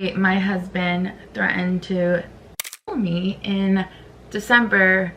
My husband threatened to kill me in December,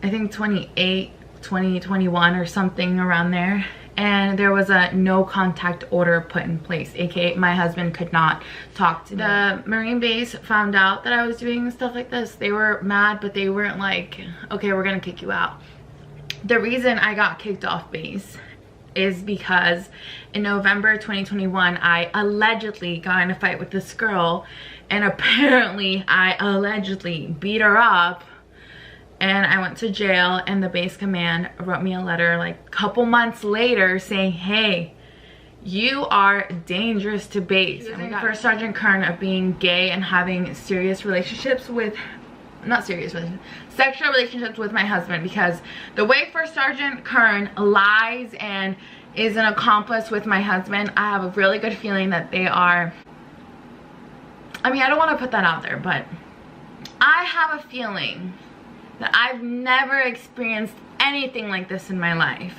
I think 2021 or something around there. And there was a no contact order put in place, aka my husband could not talk to me. The Marine base found out that I was doing stuff like this. They were mad, but they weren't like, okay, we're gonna kick you out. The reason I got kicked off base is because in November 2021 I allegedly got in a fight with this girl, and apparently I allegedly beat her up, and I went to jail, and the base command wrote me a letter like a couple months later saying, hey, you are dangerous to base. And we got First Sergeant Kern of being gay and having serious relationships with, not serious, but sexual relationships with my husband, because the way First Sergeant Kern lies and is an accomplice with my husband, I have a really good feeling that they are, I mean, I don't want to put that out there, but I have a feeling that I've never experienced anything like this in my life,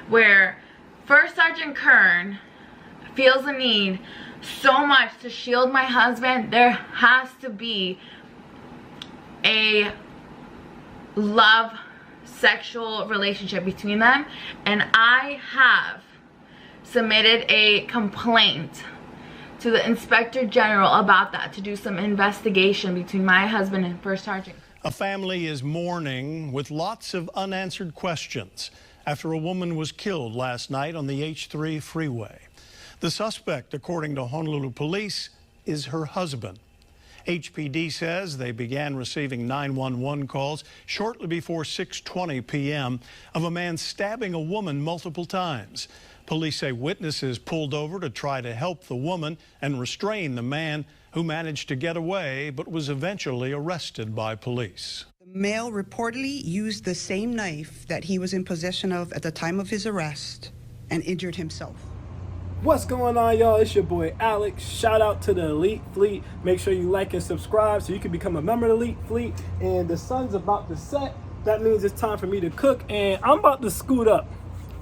where First Sergeant Kern feels the need so much to shield my husband. There has to be a love sexual relationship between them, and I have submitted a complaint to the Inspector General about that, to do some investigation between my husband and First Sergeant. A family is mourning with lots of unanswered questions after a woman was killed last night on the H3 freeway. The suspect, according to Honolulu police, is her husband. HPD says they began receiving 911 calls shortly before 6:20 p.m. of a man stabbing a woman multiple times. Police say witnesses pulled over to try to help the woman and restrain the man, who managed to get away but was eventually arrested by police. The male reportedly used the same knife that he was in possession of at the time of his arrest and injured himself. What's going on, y'all? It's your boy Alex. Shout out to the Elite Fleet. Make sure you like and subscribe so you can become a member of the Elite Fleet. And the sun's about to set. That means it's time for me to cook, and I'm about to scoot up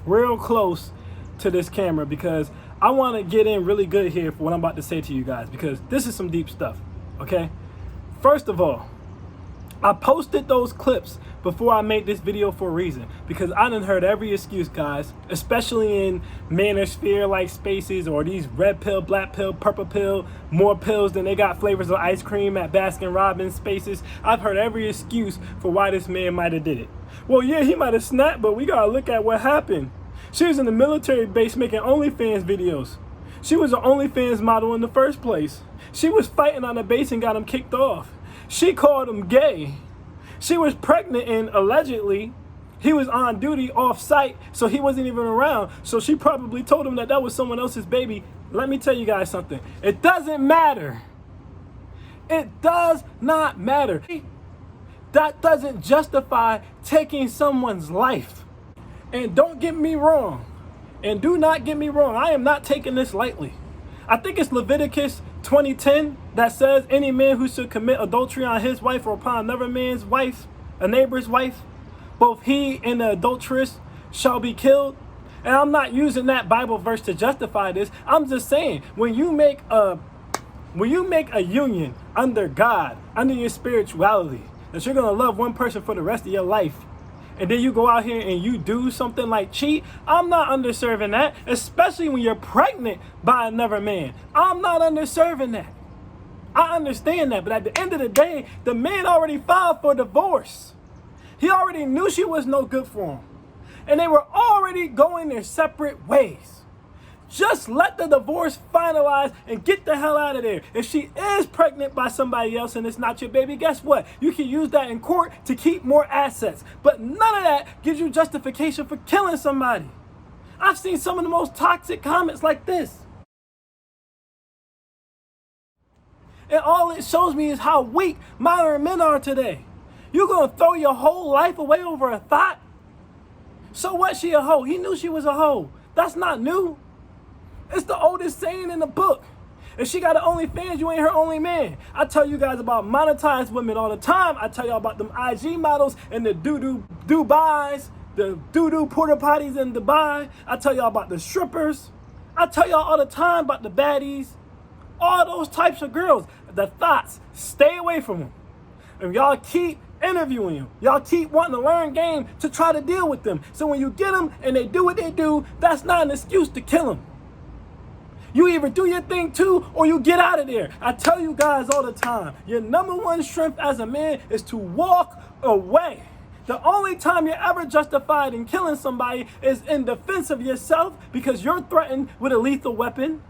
real close to this camera because I want to get in really good here for what I'm about to say to you guys, because this is some deep stuff. Okay, first of all, I posted those clips before I made this video for a reason, because I done heard every excuse, guys, especially in manosphere like spaces, or these red pill, black pill, purple pill, more pills than they got flavors of ice cream at Baskin Robbins spaces. I've heard every excuse for why this man might have did it. Well, yeah, he might have snapped, but we gotta look at what happened. She was in the military base making OnlyFans videos. She was an OnlyFans model in the first place. She was fighting on the base and got him kicked off. She called him gay. She was pregnant, and allegedly he was on duty off site, so he wasn't even around. So she probably told him that that was someone else's baby. Let me tell you guys something. It doesn't matter. It does not matter. That doesn't justify taking someone's life. And don't get me wrong, and do not get me wrong, I am not taking this lightly. I think it's Leviticus 20:10 that says any man who should commit adultery on his wife or upon another man's wife, a neighbor's wife, both he and the adulteress shall be killed. And I'm not using that Bible verse to justify this. I'm just saying, when you make a union under God, under your spirituality, that you're gonna love one person for the rest of your life, and then you go out here and you do something like cheat, I'm not underserving that, especially when you're pregnant by another man. I'm not underserving that. I understand that, but at the end of the day, the man already filed for divorce. He already knew she was no good for him, and they were already going their separate ways. Just let the divorce finalize and get the hell out of there. If she is pregnant by somebody else and it's not your baby, guess what? You can use that in court to keep more assets. But none of that gives you justification for killing somebody. I've seen some of the most toxic comments like this. And all it shows me is how weak modern men are today. You're going to throw your whole life away over a thought? So what, she a hoe? He knew she was a hoe. That's not new. It's the oldest saying in the book. If she got an OnlyFans, you ain't her only man. I tell you guys about monetized women all the time. I tell y'all about them IG models and the doo-doo Dubais, the doo-doo porta potties in Dubai. I tell y'all about the strippers. I tell y'all all the time about the baddies. All those types of girls, the thoughts, stay away from them. And y'all keep interviewing them. Y'all keep wanting to learn game to try to deal with them. So when you get them and they do what they do, that's not an excuse to kill them. You either do your thing too, or you get out of there. I tell you guys all the time, your number one strength as a man is to walk away. The only time you're ever justified in killing somebody is in defense of yourself because you're threatened with a lethal weapon,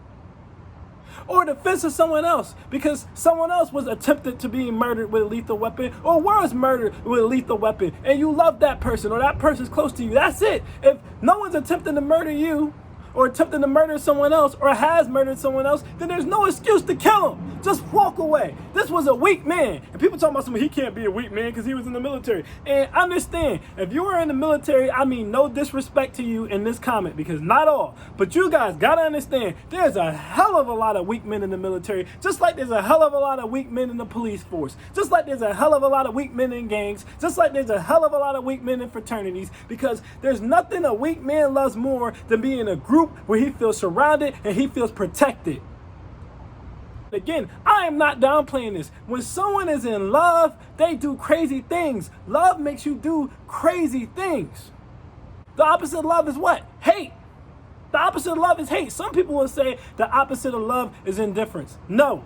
or defense of someone else because someone else was attempted to be murdered with a lethal weapon, or was murdered with a lethal weapon, and you love that person, or that person's close to you. That's it. If no one's attempting to murder you, or attempting to murder someone else, or has murdered someone else, then there's no excuse to kill him. Just walk away. This was a weak man. And people talking about something, he can't be a weak man because he was in the military. And understand, if you were in the military, I mean no disrespect to you in this comment, because not all, but you guys gotta understand, there's a hell of a lot of weak men in the military, just like there's a hell of a lot of weak men in the police force, just like there's a hell of a lot of weak men in gangs, just like there's a hell of a lot of weak men in fraternities, because there's nothing a weak man loves more than being in a group where he feels surrounded and he feels protected. Again, I am not downplaying this. When someone is in love, they do crazy things. Love makes you do crazy things. The opposite of love is what? Hate. The opposite of love is hate. Some people will say the opposite of love is indifference. No.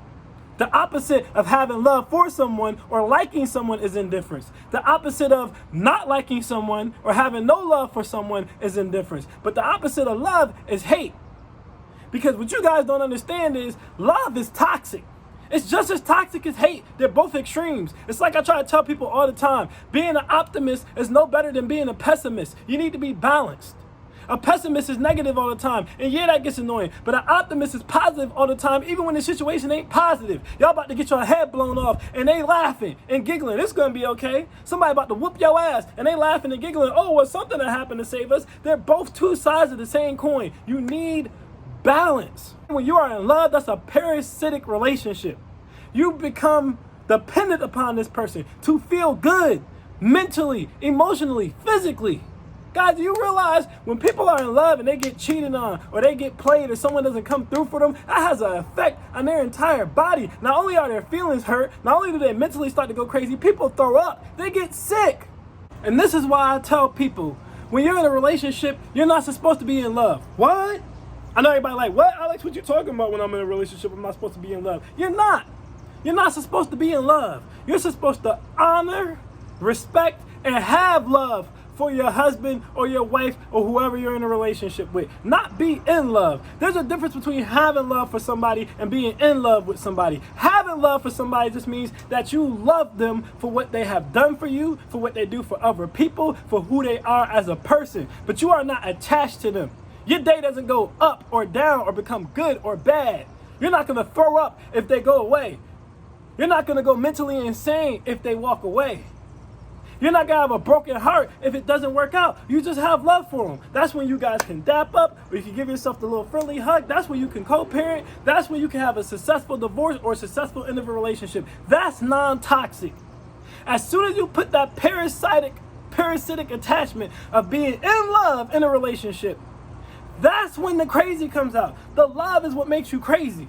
The opposite of having love for someone or liking someone is indifference. The opposite of not liking someone or having no love for someone is indifference. But the opposite of love is hate. Because what you guys don't understand is love is toxic. It's just as toxic as hate. They're both extremes. It's like I try to tell people all the time. Being an optimist is no better than being a pessimist. You need to be balanced. A pessimist is negative all the time, and yeah, that gets annoying. But an optimist is positive all the time, even when the situation ain't positive. Y'all about to get your head blown off, and they laughing and giggling. It's gonna be okay. Somebody about to whoop your ass, and they laughing and giggling. Oh, well, something that happened to save us. They're both two sides of the same coin. You need balance. When you are in love, that's a parasitic relationship. You become dependent upon this person to feel good mentally, emotionally, physically. Guys, do you realize when people are in love and they get cheated on or they get played or someone doesn't come through for them, that has an effect on their entire body. Not only are their feelings hurt, not only do they mentally start to go crazy, people throw up, they get sick. And this is why I tell people, when you're in a relationship, you're not supposed to be in love. What? I know everybody like, what, Alex, what you talking about when I'm in a relationship? I'm not supposed to be in love. You're not. You're not supposed to be in love. You're supposed to honor, respect, and have love for your husband or your wife or whoever you're in a relationship with. Not be in love. There's a difference between having love for somebody and being in love with somebody. Having love for somebody just means that you love them for what they have done for you, for what they do for other people, for who they are as a person. But you are not attached to them. Your day doesn't go up or down or become good or bad. You're not going to throw up if they go away. You're not going to go mentally insane if they walk away. You're not going to have a broken heart if it doesn't work out. You just have love for them. That's when you guys can dap up, or you can give yourself the little friendly hug. That's when you can co-parent. That's when you can have a successful divorce or a successful end of a relationship. That's non-toxic. As soon as you put that parasitic attachment of being in love in a relationship, that's when the crazy comes out. The love is what makes you crazy.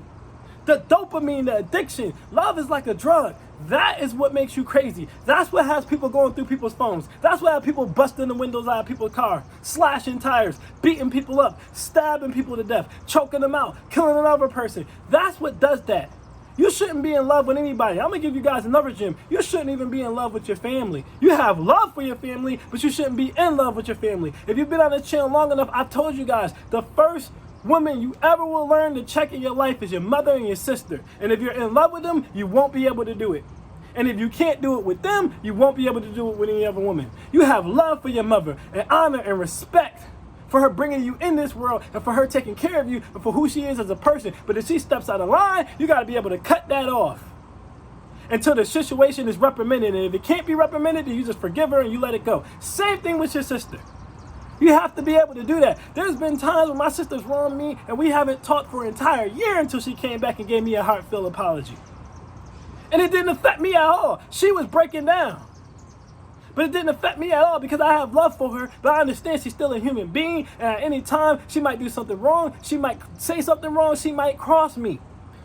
The dopamine, the addiction, love is like a drug. That is what makes you crazy. That's what has people going through people's phones. That's what has people busting the windows out of people's cars, slashing tires, beating people up, stabbing people to death, choking them out, killing another person. That's what does that. You shouldn't be in love with anybody. I'm going to give you guys another gem. You shouldn't even be in love with your family. You have love for your family, but you shouldn't be in love with your family. If you've been on this channel long enough, I told you guys, the first woman you ever will learn to check in your life is your mother and your sister. And if you're in love with them, you won't be able to do it. And if you can't do it with them, you won't be able to do it with any other woman. You have love for your mother and honor and respect for her bringing you in this world and for her taking care of you and for who she is as a person. But if she steps out of line, you got to be able to cut that off until the situation is reprimanded. And if it can't be reprimanded, then you just forgive her and you let it go. Same thing with your sister. You have to be able to do that. There's been times when my sister's wronged me and we haven't talked for an entire year until she came back and gave me a heartfelt apology. And it didn't affect me at all. She was breaking down. But it didn't affect me at all because I have love for her, but I understand she's still a human being, and at any time, she might do something wrong, she might say something wrong, she might cross me.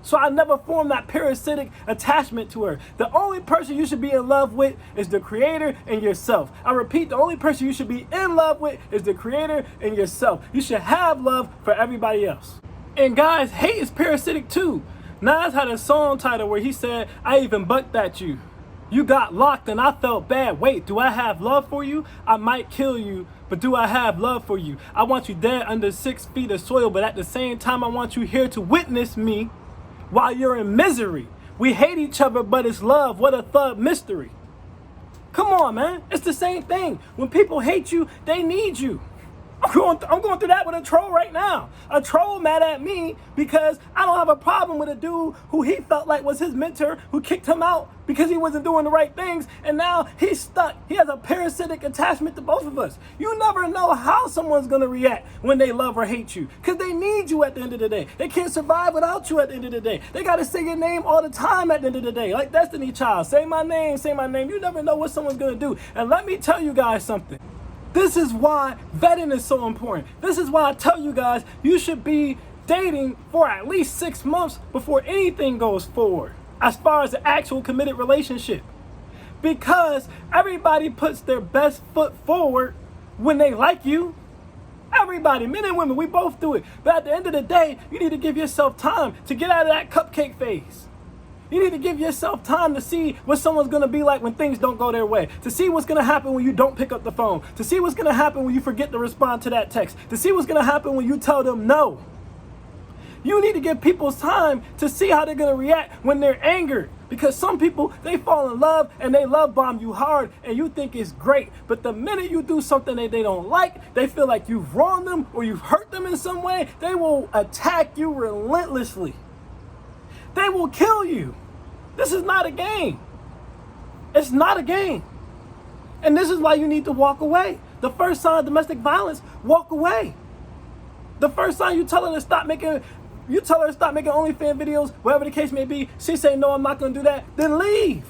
So I never formed that parasitic attachment to her. The only person you should be in love with is the Creator and yourself. I repeat, the only person you should be in love with is the Creator and yourself. You should have love for everybody else. And guys, hate is parasitic too. Nas had a song title where he said, I even bucked at you. You got locked and I felt bad. Wait, do I have love for you? I might kill you, but do I have love for you? I want you dead under 6 feet of soil, but at the same time, I want you here to witness me while you're in misery. We hate each other, but it's love. What a thug mystery. Come on, man. It's the same thing. When people hate you, they need you. I'm going through that with a troll right now. A troll mad at me because I don't have a problem with a dude who he felt like was his mentor, who kicked him out because he wasn't doing the right things, and now he's stuck. He has a parasitic attachment to both of us. You never know how someone's going to react when they love or hate you, because they need you at the end of the day. They can't survive without you at the end of the day. They got to say your name all the time at the end of the day, like Destiny Child. Say my name, say my name. You never know what someone's going to do. And let me tell you guys something. This is why vetting is so important. This is why I tell you guys you should be dating for at least 6 months before anything goes forward, as far as the actual committed relationship. Because everybody puts their best foot forward when they like you. Everybody, men and women, we both do it. But at the end of the day, you need to give yourself time to get out of that cupcake phase. You need to give yourself time to see what someone's going to be like when things don't go their way, to see what's going to happen when you don't pick up the phone, to see what's going to happen when you forget to respond to that text, to see what's going to happen when you tell them no. You need to give people time to see how they're going to react when they're angered, because some people, they fall in love and they love bomb you hard and you think it's great. But the minute you do something that they don't like, they feel like you've wronged them or you've hurt them in some way, they will attack you relentlessly. They will kill you. This is not a game. It's not a game. And this is why you need to walk away. The first sign of domestic violence, walk away. The first sign you tell her to stop making OnlyFans videos, whatever the case may be, she say, no, I'm not going to do that, then leave.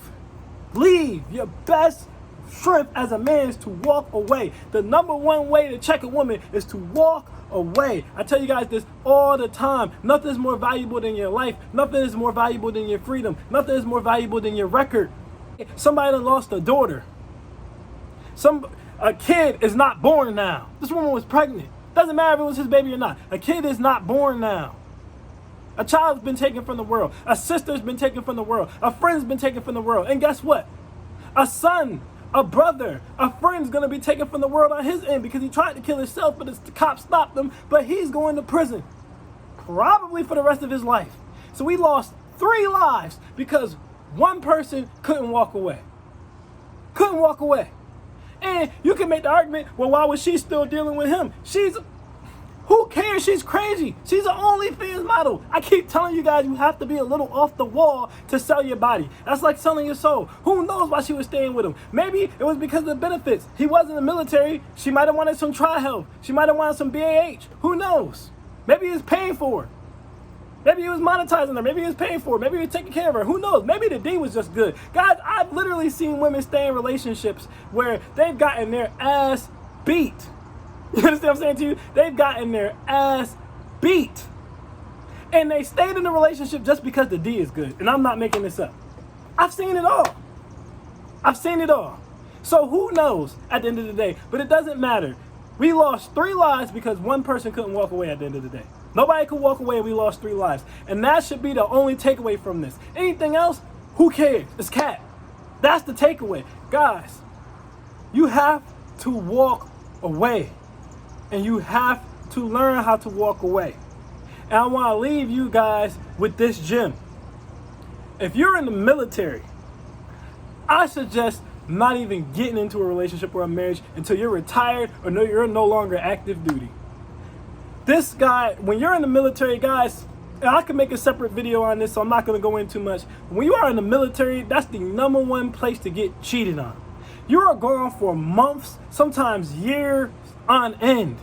Leave. Your best strength as a man is to walk away. The number one way to check a woman is to walk away. I tell you guys this all the time. Nothing is more valuable than your life. Nothing is more valuable than your freedom. Nothing is more valuable than your record. Somebody done lost a daughter. A kid is not born now. This woman was pregnant. Doesn't matter if it was his baby or not. A kid is not born now. A child's been taken from the world. A sister's been taken from the world. A friend's been taken from the world. And guess what? A son, a brother, a friend's gonna be taken from the world on his end because he tried to kill himself, but the cops stopped him, but he's going to prison. Probably for the rest of his life. So we lost 3 lives because one person couldn't walk away. Couldn't walk away. And you can make the argument, well, why was she still dealing with him? Who cares? She's crazy. She's an OnlyFans model. I keep telling you guys, you have to be a little off the wall to sell your body. That's like selling your soul. Who knows why she was staying with him? Maybe it was because of the benefits. He was in the military. She might have wanted some Tri-Health. She might have wanted some BAH. Who knows? Maybe he was paying for her. Maybe he was monetizing her. Maybe he was paying for her. Maybe he was taking care of her. Who knows? Maybe the D was just good. Guys, I've literally seen women stay in relationships where they've gotten their ass beat. You understand what I'm saying to you? They've gotten their ass beat. And they stayed in the relationship just because the D is good. And I'm not making this up. I've seen it all. I've seen it all. So who knows at the end of the day? But it doesn't matter. We lost 3 lives because one person couldn't walk away at the end of the day. Nobody could walk away and we lost 3 lives. And that should be the only takeaway from this. Anything else, who cares? It's cat. That's the takeaway. Guys, you have to walk away. And you have to learn how to walk away. And I want to leave you guys with this gem. If you're in the military, I suggest not even getting into a relationship or a marriage until you're retired or you're no longer active duty. This guy, when you're in the military, guys, and I can make a separate video on this, so I'm not going to go into too much. When you are in the military, that's the number one place to get cheated on. You are gone for months, sometimes years on end.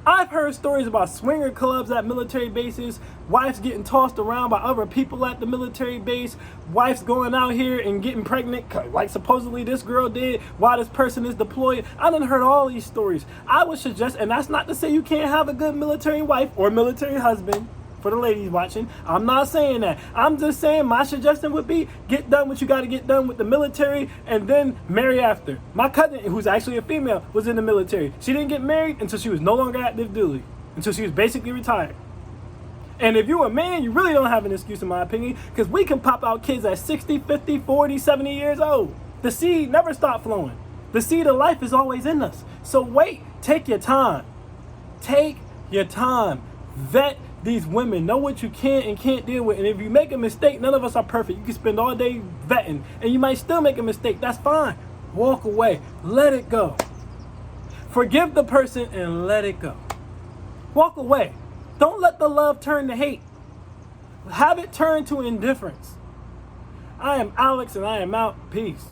I've heard stories about swinger clubs at military bases, wives getting tossed around by other people at the military base, wives going out here and getting pregnant, like supposedly this girl did while this person is deployed. I done heard all these stories. I would suggest, and that's not to say you can't have a good military wife or military husband, For the ladies watching, I'm not saying that. I'm just saying my suggestion would be get done what you got to get done with the military and then marry after. My cousin, who's actually a female, was in the military. She didn't get married until she was no longer active duty, until she was basically retired. And if you're a man, you really don't have an excuse in my opinion, because we can pop out kids at 60, 50, 40, 70 years old. The seed never stopped flowing. The seed of life is always in us. So wait, take your time. Take your time. Vet these women. Know what you can and can't deal with. And if you make a mistake, none of us are perfect. You can spend all day vetting and you might still make a mistake. That's fine. Walk away. Let it go. Forgive the person and let it go. Walk away. Don't let the love turn to hate. Have it turn to indifference. I am Alex and I am out. Peace.